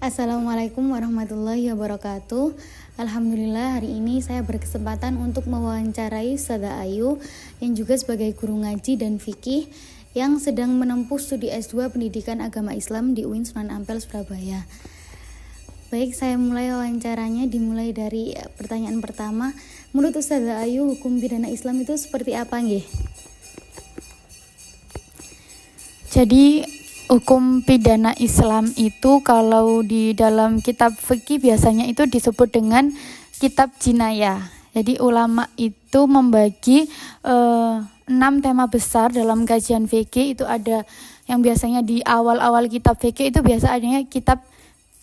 Assalamualaikum warahmatullahi wabarakatuh. Alhamdulillah hari ini saya berkesempatan untuk mewawancarai Ustazah Ayu yang juga sebagai guru ngaji dan fikih yang sedang menempuh studi S2 Pendidikan Agama Islam di UIN Sunan Ampel, Surabaya. Baik, saya mulai wawancaranya dimulai dari pertanyaan pertama. Menurut Ustazah Ayu, hukum pidana Islam itu seperti apa nggih? Jadi hukum pidana Islam itu kalau di dalam kitab fikih biasanya itu disebut dengan kitab jinayah. Jadi ulama itu membagi 6 tema besar dalam kajian fikih. Itu ada yang biasanya di awal-awal kitab fikih itu biasa adanya kitab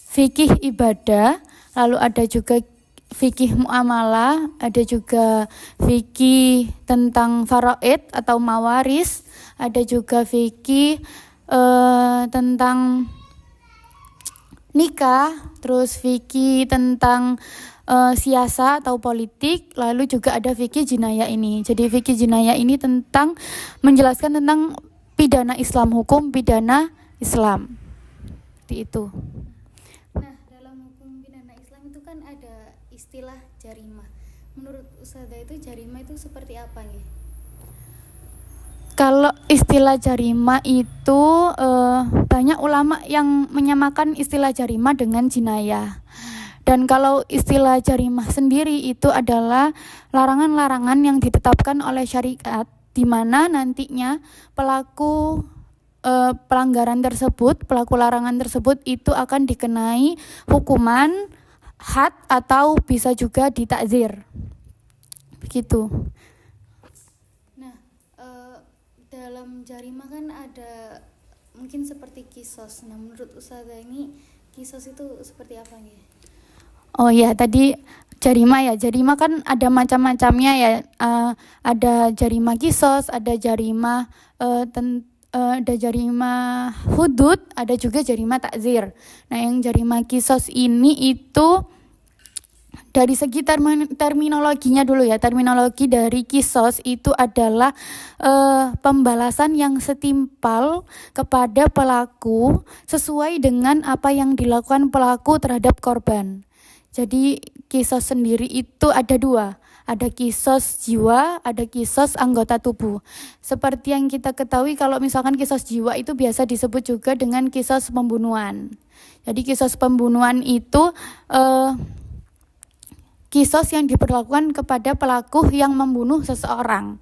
fikih ibadah, lalu ada juga fikih muamalah, ada juga fikih tentang faraid atau mawaris, ada juga fikih tentang nikah, terus fikih tentang siasa atau politik, lalu juga ada fikih jinayah ini. Jadi fikih jinayah ini tentang menjelaskan tentang pidana Islam, hukum pidana Islam. Seperti itu. Nah, dalam hukum pidana Islam itu kan ada istilah jarimah. Menurut Ustazah itu jarimah itu seperti apa nih? Kalau istilah jarimah itu banyak ulama yang menyamakan istilah jarimah dengan jinayah. Dan kalau istilah jarimah sendiri itu adalah larangan-larangan yang ditetapkan oleh syariat, di mana nantinya pelaku pelanggaran tersebut, pelaku larangan tersebut itu akan dikenai hukuman had atau bisa juga ditakzir. Begitu. Dalam jarimah kan ada mungkin seperti kisos. Nah, menurut Ustazah ini kisos itu seperti apa nih? Oh ya, tadi jarimah ya. Jarimah kan ada macam-macamnya ya. Ada jarimah kisos, ada jarimah ada jarimah hudud, ada juga jarimah takzir. Nah, yang jarimah kisos ini itu dari segi terminologinya dulu ya. Terminologi dari kisos itu adalah pembalasan yang setimpal kepada pelaku sesuai dengan apa yang dilakukan pelaku terhadap korban. Jadi kisos sendiri itu ada 2. Ada kisos jiwa, ada kisos anggota tubuh. Seperti yang kita ketahui, kalau misalkan kisos jiwa itu biasa disebut juga dengan kisos pembunuhan. Jadi kisos pembunuhan itu kisos yang diberlakukan kepada pelaku yang membunuh seseorang.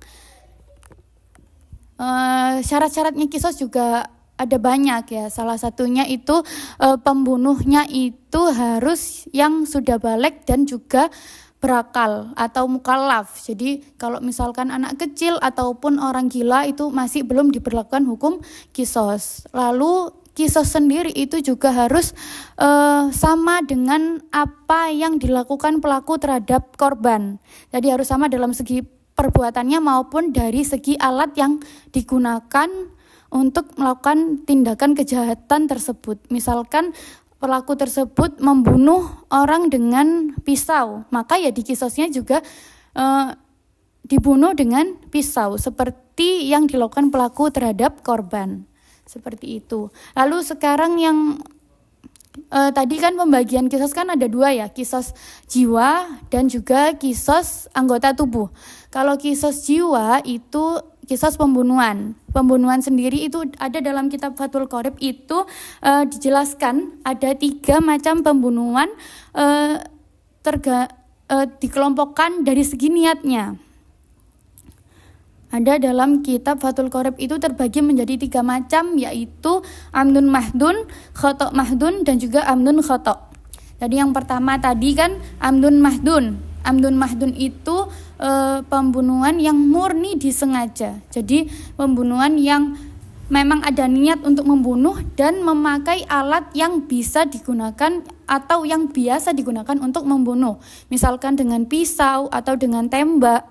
Syarat-syaratnya kisos juga ada banyak ya. Salah satunya itu pembunuhnya itu harus yang sudah baligh dan juga berakal atau mukallaf. Jadi kalau misalkan anak kecil ataupun orang gila itu masih belum diberlakukan hukum kisos. Lalu kisos sendiri itu juga harus sama dengan apa yang dilakukan pelaku terhadap korban. Jadi harus sama dalam segi perbuatannya maupun dari segi alat yang digunakan untuk melakukan tindakan kejahatan tersebut. Misalkan pelaku tersebut membunuh orang dengan pisau, maka ya di kisosnya juga dibunuh dengan pisau seperti yang dilakukan pelaku terhadap korban. Seperti itu. Lalu sekarang yang tadi kan pembagian kisos kan ada 2 ya, kisos jiwa dan juga kisos anggota tubuh. Kalau kisos jiwa itu kisos pembunuhan. Pembunuhan sendiri itu ada dalam kitab Fathul Qorib itu dijelaskan ada 3 macam pembunuhan dikelompokkan dari segi niatnya. Ada dalam kitab Fathul Qorib itu terbagi menjadi 3 macam, yaitu amdun mahdun, khotok mahdun, dan juga amdun khotok. Jadi yang pertama tadi kan amdun mahdun. Amdun mahdun itu pembunuhan yang murni disengaja. Jadi pembunuhan yang memang ada niat untuk membunuh dan memakai alat yang bisa digunakan atau yang biasa digunakan untuk membunuh. Misalkan dengan pisau atau dengan tembak,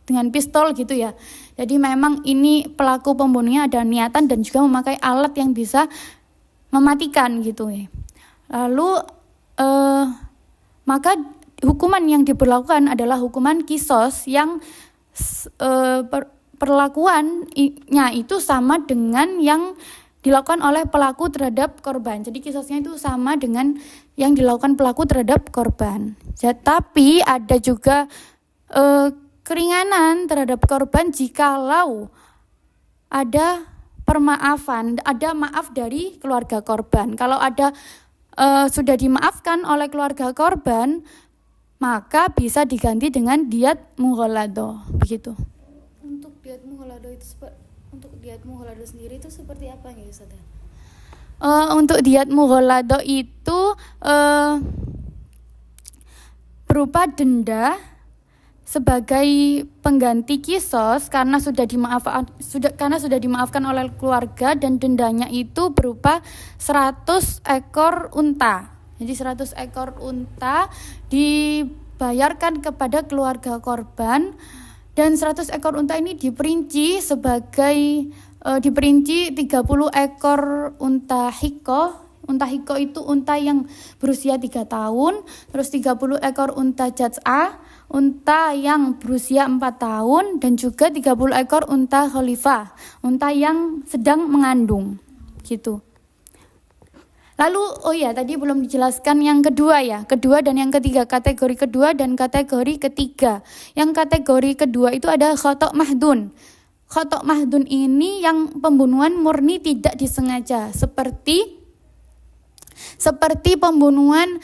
dengan pistol gitu ya. Jadi memang ini pelaku pembunuhnya ada niatan dan juga memakai alat yang bisa mematikan gitu ya. Lalu maka hukuman yang diberlakukan adalah hukuman kisos yang perlakuannya itu sama dengan yang dilakukan oleh pelaku terhadap korban. Jadi kisosnya itu sama dengan yang dilakukan pelaku terhadap korban. Tapi ada juga keringanan terhadap korban jikalau ada permaafan, ada maaf dari keluarga korban. Kalau ada sudah dimaafkan oleh keluarga korban, maka bisa diganti dengan diat mughalladah, begitu. Untuk diat mughalladah sendiri itu seperti apa ya Ustazah? Untuk diat mughalladah itu berupa denda sebagai pengganti kisos karena sudah dimaafkan oleh keluarga, dan dendanya itu berupa 100 ekor unta. Jadi 100 ekor unta dibayarkan kepada keluarga korban, dan 100 ekor unta ini diperinci 30 ekor unta hikoh. Unta hikoh itu unta yang berusia 3 tahun, terus 30 ekor unta jaz'ah, unta yang berusia 4 tahun, dan juga 30 ekor unta khalifah, unta yang sedang mengandung, gitu. Lalu, tadi belum dijelaskan yang kedua dan yang ketiga, kategori kedua dan kategori ketiga. Yang kategori kedua itu ada khotok mahdun. Khotok mahdun ini yang pembunuhan murni tidak disengaja, seperti pembunuhan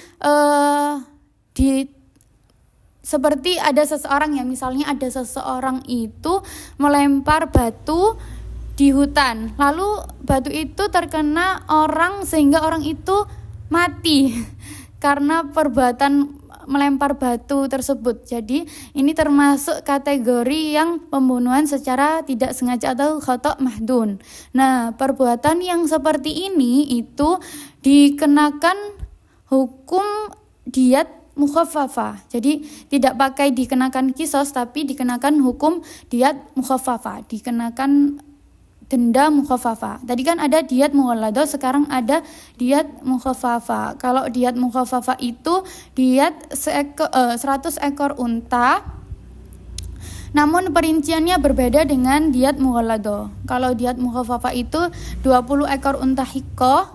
seperti ada seseorang misalnya ada seseorang itu melempar batu di hutan, lalu batu itu terkena orang sehingga orang itu mati karena perbuatan melempar batu tersebut. Jadi ini termasuk kategori yang pembunuhan secara tidak sengaja atau khotok mahdun. Nah, perbuatan yang seperti ini itu dikenakan hukum diat mukhaffafah. Jadi tidak pakai dikenakan kisos, tapi dikenakan hukum diat mukhaffafah, dikenakan denda mukhaffafah. Tadi kan ada diat mughalladah, sekarang ada diat mukhaffafah. Kalau diat mukhaffafah itu diat 100 ekor unta, namun perinciannya berbeda dengan diat mughalladah. Kalau diat mukhaffafah itu 20 ekor unta hikoh,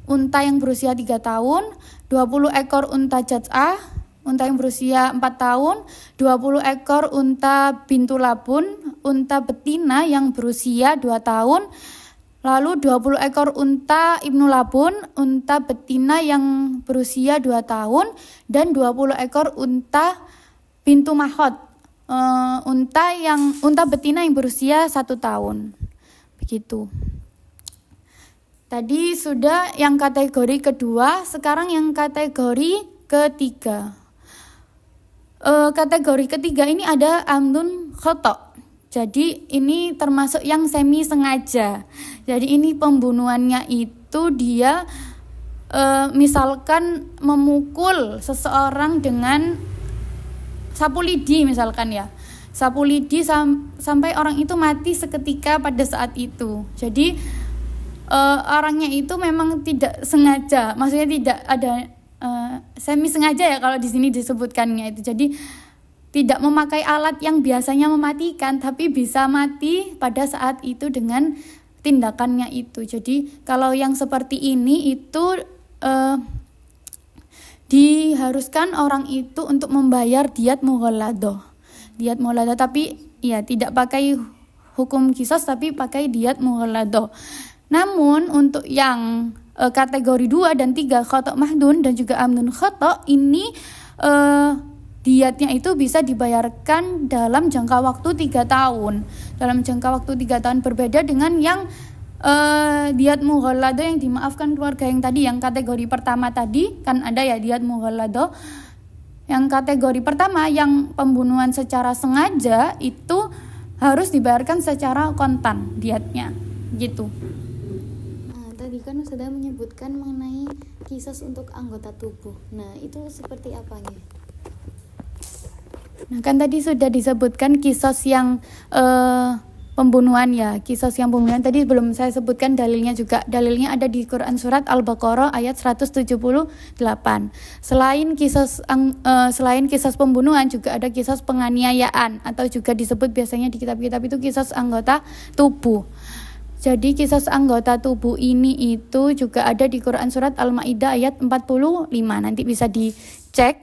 unta yang berusia 3 tahun, 20 ekor unta jaz'ah, unta yang berusia 4 tahun, 20 ekor unta bintu labun, unta betina yang berusia 2 tahun, lalu 20 ekor unta ibnu labun, unta betina yang berusia 2 tahun, dan 20 ekor unta bintu mahot, unta betina yang berusia 1 tahun. Begitu. Tadi sudah yang kategori kedua, sekarang yang kategori ketiga. Kategori ketiga ini ada amdun khotok. Jadi ini termasuk yang semi sengaja. Jadi ini pembunuhannya itu dia misalkan memukul seseorang dengan sapu lidi misalkan sapu lidi sampai orang itu mati seketika pada saat itu. Jadi orangnya itu memang tidak sengaja, maksudnya tidak ada semi sengaja kalau di sini disebutkannya itu. Jadi tidak memakai alat yang biasanya mematikan, tapi bisa mati pada saat itu dengan tindakannya itu. Jadi kalau yang seperti ini itu diharuskan orang itu untuk membayar diat mughalladah. Diat mughalladah, tapi tidak pakai hukum kisos, tapi pakai diat mughalladah. Namun untuk yang kategori 2 dan 3 khotok mahdun dan juga amdun khotok ini diatnya itu bisa dibayarkan dalam jangka waktu 3 tahun. Dalam jangka waktu 3 tahun, berbeda dengan yang diat mughalladah yang dimaafkan keluarga yang tadi. Yang kategori pertama tadi kan ada diat mughalladah. Yang kategori pertama yang pembunuhan secara sengaja itu harus dibayarkan secara kontan diatnya, gitu. Tadi kan sudah menyebutkan mengenai kisos untuk anggota tubuh. Nah, itu seperti apa nih? Nah, kan tadi sudah disebutkan kisos yang pembunuhan kisos yang pembunuhan tadi belum saya sebutkan dalilnya juga. Dalilnya ada di Quran surat Al-Baqarah ayat 178. Selain kisos pembunuhan juga ada kisos penganiayaan, atau juga disebut biasanya di kitab-kitab itu kisos anggota tubuh. Jadi kisos anggota tubuh ini itu juga ada di Quran surat Al-Maidah ayat 45. Nanti bisa dicek.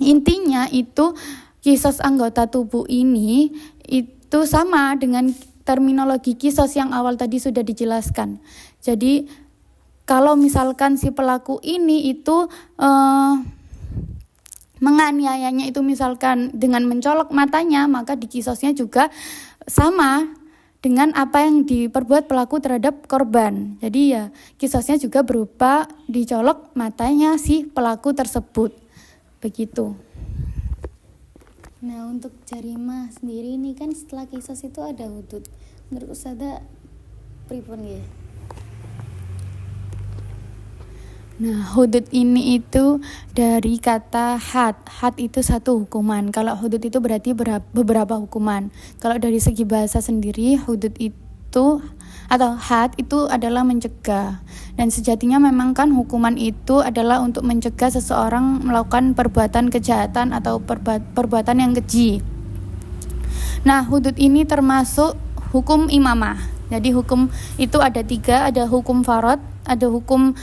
Intinya itu kisos anggota tubuh ini itu sama dengan terminologi kisos yang awal tadi sudah dijelaskan. Jadi kalau misalkan si pelaku ini itu menganiayanya itu misalkan dengan mencolok matanya, maka di kisosnya juga sama dengan apa yang diperbuat pelaku terhadap korban. Jadi ya kisosnya juga berupa dicolok matanya si pelaku tersebut. Begitu. Nah, untuk jarimah sendiri ini kan setelah kisos itu ada hudud. Menurut Ustazah pripun ya? Nah, hudud ini itu dari kata had. Had itu satu hukuman. Kalau hudud itu berarti beberapa hukuman. Kalau dari segi bahasa sendiri, hudud itu atau had itu adalah mencegah. Dan sejatinya memang kan hukuman itu adalah untuk mencegah seseorang melakukan perbuatan kejahatan atau perbuatan yang keji. Nah, hudud ini termasuk hukum imamah. Jadi hukum itu ada 3, ada hukum farad, ada hukum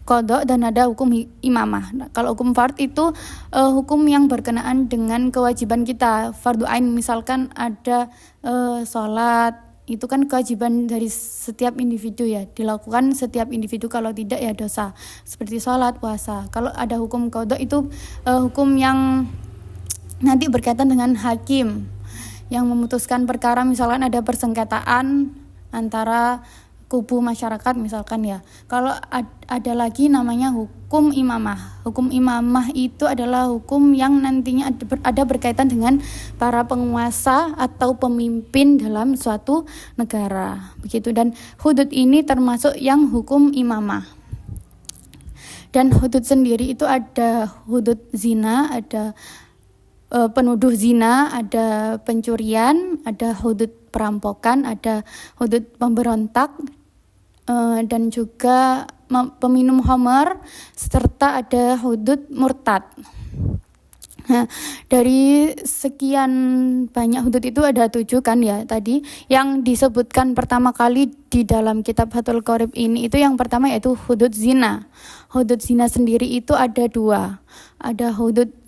qadha, dan ada hukum imamah. Nah, kalau hukum fard itu hukum yang berkenaan dengan kewajiban kita, fardu ain, misalkan ada sholat, itu kan kewajiban dari setiap individu ya, dilakukan setiap individu, kalau tidak ya dosa, seperti sholat, puasa. Kalau ada hukum qadha itu hukum yang nanti berkaitan dengan hakim yang memutuskan perkara, misalkan ada persengketaan antara kubu masyarakat misalkan ya. Kalau ada lagi namanya hukum imamah. Hukum imamah itu adalah hukum yang nantinya ada berkaitan dengan para penguasa atau pemimpin dalam suatu negara. Begitu, dan hudud ini termasuk yang hukum imamah. Dan hudud sendiri itu ada hudud zina, ada penuduh zina, ada pencurian, ada hudud perampokan, ada hudud pemberontak, dan juga peminum khamar, serta ada hudud murtad. Nah, dari sekian banyak hudud itu ada 7 kan ya tadi yang disebutkan pertama kali di dalam kitab Fathul Qorib ini. Itu yang pertama yaitu hudud zina. Hudud zina sendiri itu ada 2. Ada hudud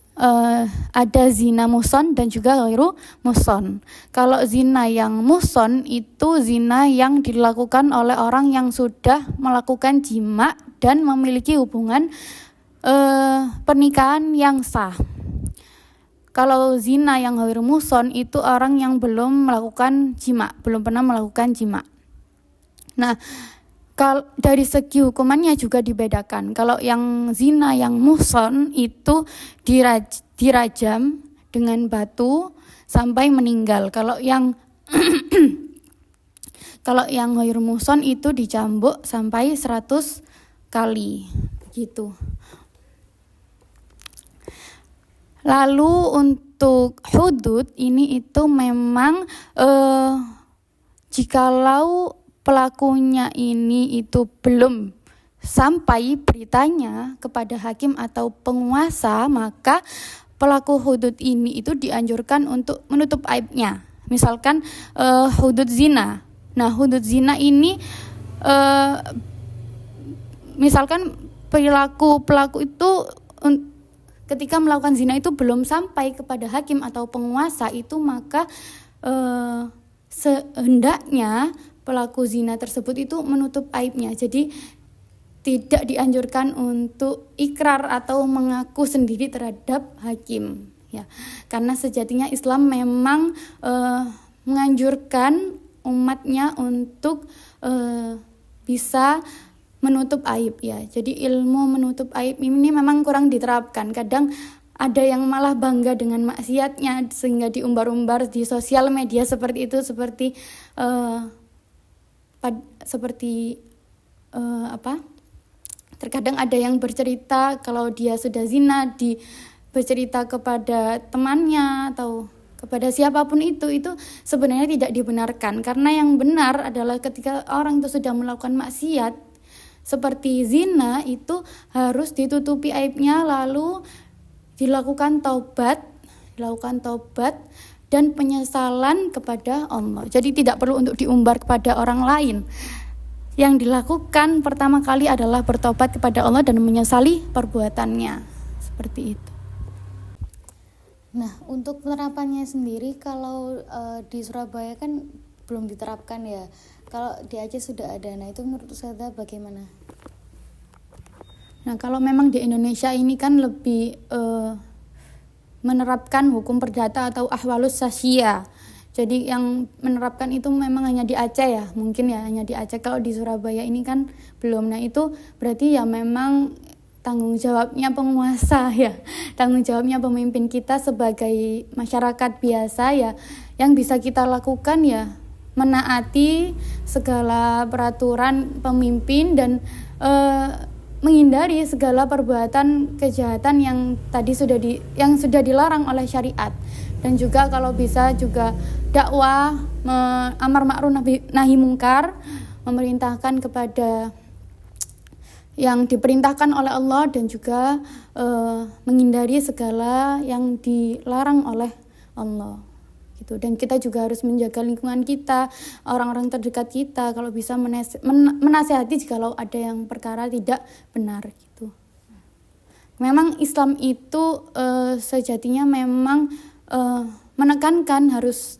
ada zina muhson dan juga ghairu muhson. Kalau zina yang muhson itu zina yang dilakukan oleh orang yang sudah melakukan jima dan memiliki hubungan pernikahan yang sah. Kalau zina yang ghairu muhson itu orang yang belum melakukan jima, belum pernah melakukan jima. Nah, kalau dari segi hukumannya juga dibedakan. Kalau yang zina yang muhson itu dirajam dengan batu sampai meninggal. Kalau yang kalau yang ghairu muhson itu dicambuk sampai 100 kali. Begitu. Lalu untuk hudud ini itu memang jikalau pelakunya ini itu belum sampai beritanya kepada hakim atau penguasa, maka pelaku hudud ini itu dianjurkan untuk menutup aibnya. Misalkan hudud zina. Nah, hudud zina ini misalkan pelaku itu ketika melakukan zina itu belum sampai kepada hakim atau penguasa itu, maka sehendaknya pelaku zina tersebut itu menutup aibnya. Jadi tidak dianjurkan untuk ikrar atau mengaku sendiri terhadap hakim ya. Karena sejatinya Islam memang menganjurkan umatnya untuk bisa menutup aib ya. Jadi ilmu menutup aib ini memang kurang diterapkan. Kadang ada yang malah bangga dengan maksiatnya sehingga diumbar-umbar di sosial media seperti itu, seperti terkadang ada yang bercerita kalau dia sudah zina, bercerita kepada temannya atau kepada siapapun itu sebenarnya tidak dibenarkan. Karena yang benar adalah ketika orang itu sudah melakukan maksiat seperti zina, itu harus ditutupi aibnya, lalu dilakukan taubat dan penyesalan kepada Allah. Jadi tidak perlu untuk diumbar kepada orang lain. Yang dilakukan pertama kali adalah bertobat kepada Allah dan menyesali perbuatannya. Seperti itu. Nah, untuk penerapannya sendiri kalau di Surabaya kan belum diterapkan ya. Kalau di Aceh sudah ada. Nah, itu menurut Ustazah bagaimana? Nah, kalau memang di Indonesia ini kan lebih menerapkan hukum perdata atau ahwalus syasia. Jadi yang menerapkan itu memang hanya di Aceh ya, mungkin ya hanya di Aceh. Kalau di Surabaya ini kan belum. Nah, itu berarti ya memang tanggung jawabnya penguasa ya, tanggung jawabnya pemimpin kita sebagai masyarakat biasa ya. Yang bisa kita lakukan ya menaati segala peraturan pemimpin dan menghindari segala perbuatan kejahatan yang tadi sudah dilarang oleh syariat. Dan juga kalau bisa juga dakwah, amar ma'ruf nahi mungkar, memerintahkan kepada yang diperintahkan oleh Allah dan juga menghindari segala yang dilarang oleh Allah. Gitu. Dan kita juga harus menjaga lingkungan kita, orang-orang terdekat kita, kalau bisa menasihati jikalau ada yang perkara tidak benar gitu. Memang Islam itu sejatinya memang menekankan harus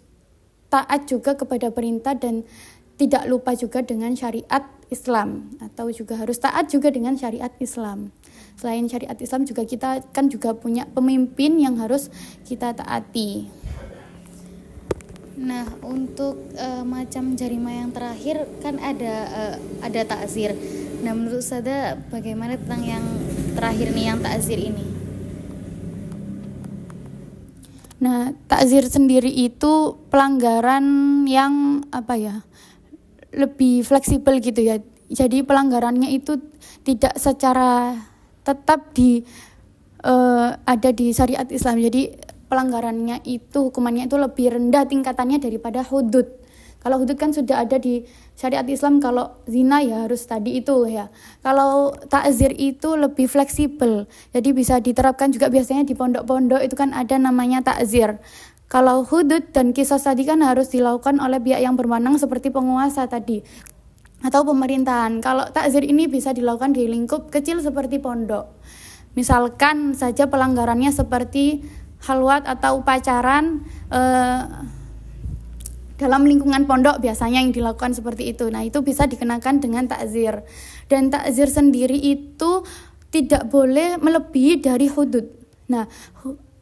taat juga kepada perintah dan tidak lupa juga dengan syariat Islam, atau juga harus taat juga dengan syariat Islam. Selain syariat Islam juga kita kan juga punya pemimpin yang harus kita taati. Nah, untuk macam jarima yang terakhir kan ada takzir. Nah, menurut Ustazah bagaimana tentang yang terakhir nih, yang takzir ini? Nah, takzir sendiri itu pelanggaran yang lebih fleksibel gitu ya. Jadi pelanggarannya itu tidak secara tetap ada di syariat Islam. Jadi pelanggarannya itu, hukumannya itu lebih rendah tingkatannya daripada hudud. Kalau hudud kan sudah ada di syariat Islam, kalau zina ya harus tadi itu ya. Kalau takzir itu lebih fleksibel, jadi bisa diterapkan juga biasanya di pondok-pondok itu kan ada namanya takzir. Kalau hudud dan qisas tadi kan harus dilakukan oleh pihak yang berwenang seperti penguasa tadi atau pemerintahan. Kalau takzir ini bisa dilakukan di lingkup kecil seperti pondok. Misalkan saja pelanggarannya seperti halwat atau pacaran dalam lingkungan pondok biasanya yang dilakukan seperti itu. Nah, itu bisa dikenakan dengan takzir. Dan takzir sendiri itu tidak boleh melebihi dari hudud. Nah,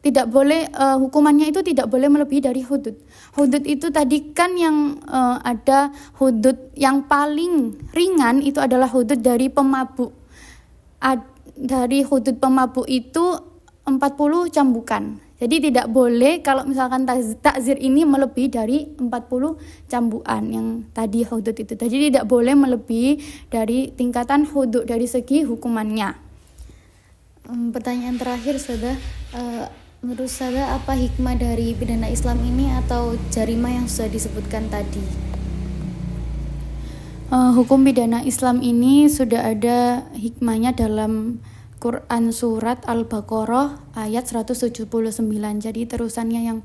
tidak boleh hukumannya itu tidak boleh melebihi dari hudud. Hudud itu tadi kan yang ada hudud yang paling ringan itu adalah hudud dari pemabuk. Dari hudud pemabuk itu 40 cambukan. Jadi tidak boleh kalau misalkan takzir ini melebihi dari 40 cambukan yang tadi hudud itu. Jadi tidak boleh melebihi dari tingkatan hudud dari segi hukumannya. Pertanyaan terakhir, Ustazah, menurut Ustazah apa hikmah dari pidana Islam ini atau jarima yang sudah disebutkan tadi? Hukum pidana Islam ini sudah ada hikmahnya dalam Quran surat Al-Baqarah ayat 179. Jadi terusannya yang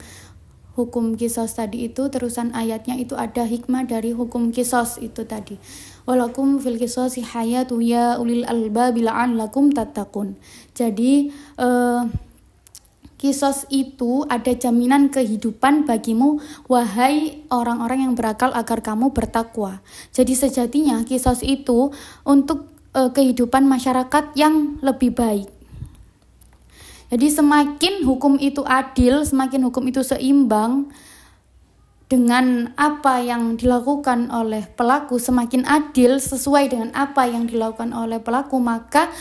hukum qisas tadi itu, terusan ayatnya itu ada hikmah dari hukum qisas itu tadi. Walakum fil qisasi hayatu ya ulil albabi la'allakum tattaqun. Jadi qisas itu ada jaminan kehidupan bagimu wahai orang-orang yang berakal agar kamu bertakwa. Jadi sejatinya qisas itu untuk kehidupan masyarakat yang lebih baik. Jadi semakin hukum itu adil, semakin hukum itu seimbang dengan apa yang dilakukan oleh pelaku, semakin adil sesuai dengan apa yang dilakukan oleh pelaku, maka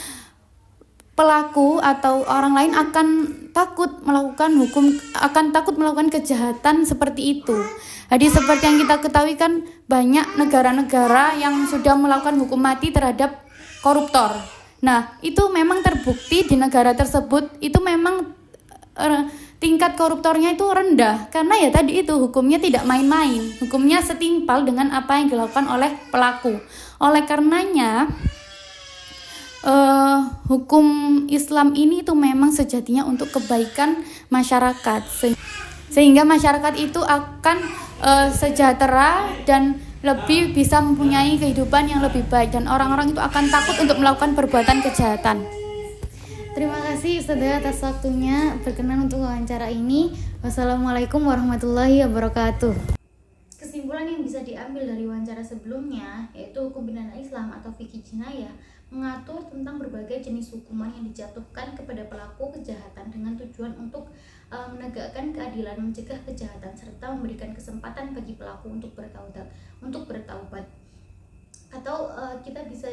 pelaku atau orang lain akan takut melakukan kejahatan seperti itu. Jadi seperti yang kita ketahui kan banyak negara-negara yang sudah melakukan hukum mati terhadap koruptor. Nah, itu memang terbukti di negara tersebut itu memang tingkat koruptornya itu rendah karena ya tadi itu hukumnya tidak main-main, hukumnya setimpal dengan apa yang dilakukan oleh pelaku. Oleh karenanya hukum Islam ini itu memang sejatinya untuk kebaikan masyarakat. sehingga masyarakat itu akan sejahtera dan lebih bisa mempunyai kehidupan yang lebih baik, dan orang-orang itu akan takut untuk melakukan perbuatan kejahatan. Terima kasih Ustazah atas waktunya berkenan untuk wawancara ini. Wassalamualaikum warahmatullahi wabarakatuh. Kesimpulan yang bisa diambil dari wawancara sebelumnya, yaitu hukum pidana Islam atau fikih jinayah mengatur tentang berbagai jenis hukuman yang dijatuhkan kepada pelaku kejahatan dengan tujuan untuk menegakkan keadilan, mencegah kejahatan, serta memberikan kesempatan bagi pelaku untuk bertaubat, atau kita bisa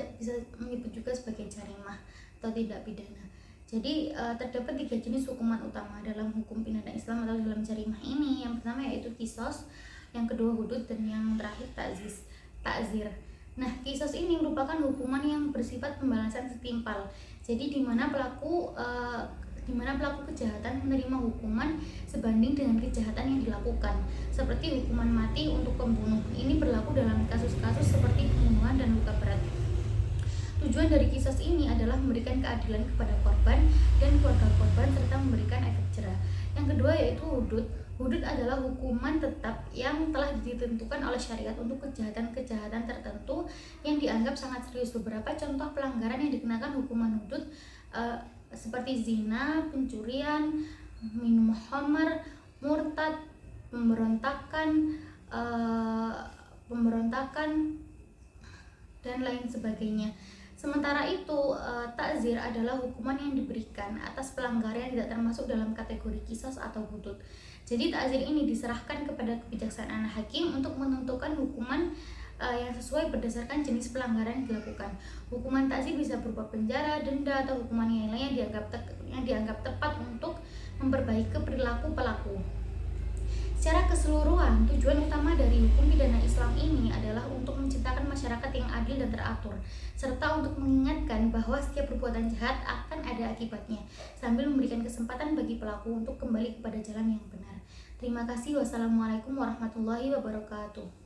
menyebut juga sebagai jarimah atau tindak pidana. Jadi terdapat 3 jenis hukuman utama dalam hukum pidana Islam atau dalam jarimah ini. Yang pertama yaitu kisos, yang kedua hudud, dan yang terakhir takzir. Nah, kisos ini merupakan hukuman yang bersifat pembalasan setimpal. Jadi di mana pelaku kejahatan menerima hukuman sebanding dengan kejahatan yang dilakukan, seperti hukuman mati untuk pembunuh. Ini berlaku dalam kasus-kasus seperti pembunuhan dan luka berat. Tujuan dari kisos ini adalah memberikan keadilan kepada korban dan keluarga korban serta memberikan efek jerah. Yang kedua yaitu hudud. Hudud adalah hukuman tetap yang telah ditentukan oleh syariat untuk kejahatan-kejahatan tertentu yang dianggap sangat serius. Beberapa contoh pelanggaran yang dikenakan hukuman hudud seperti zina, pencurian, minum khamar, murtad, pemberontakan dan lain sebagainya. Sementara itu, takzir adalah hukuman yang diberikan atas pelanggaran yang tidak termasuk dalam kategori kisos atau hudud. Jadi takzir ini diserahkan kepada kebijaksanaan hakim untuk menentukan hukuman yang sesuai berdasarkan jenis pelanggaran yang dilakukan. Hukuman takzir bisa berupa penjara, denda, atau hukuman yang lain yang dianggap tepat untuk memperbaiki perilaku pelaku. Secara keseluruhan, tujuan utama dari hukum pidana Islam ini adalah untuk menciptakan masyarakat yang adil dan teratur, serta untuk mengingatkan bahwa setiap perbuatan jahat akan ada akibatnya, sambil memberikan kesempatan bagi pelaku untuk kembali kepada jalan yang benar. Terima kasih. Wassalamualaikum warahmatullahi wabarakatuh.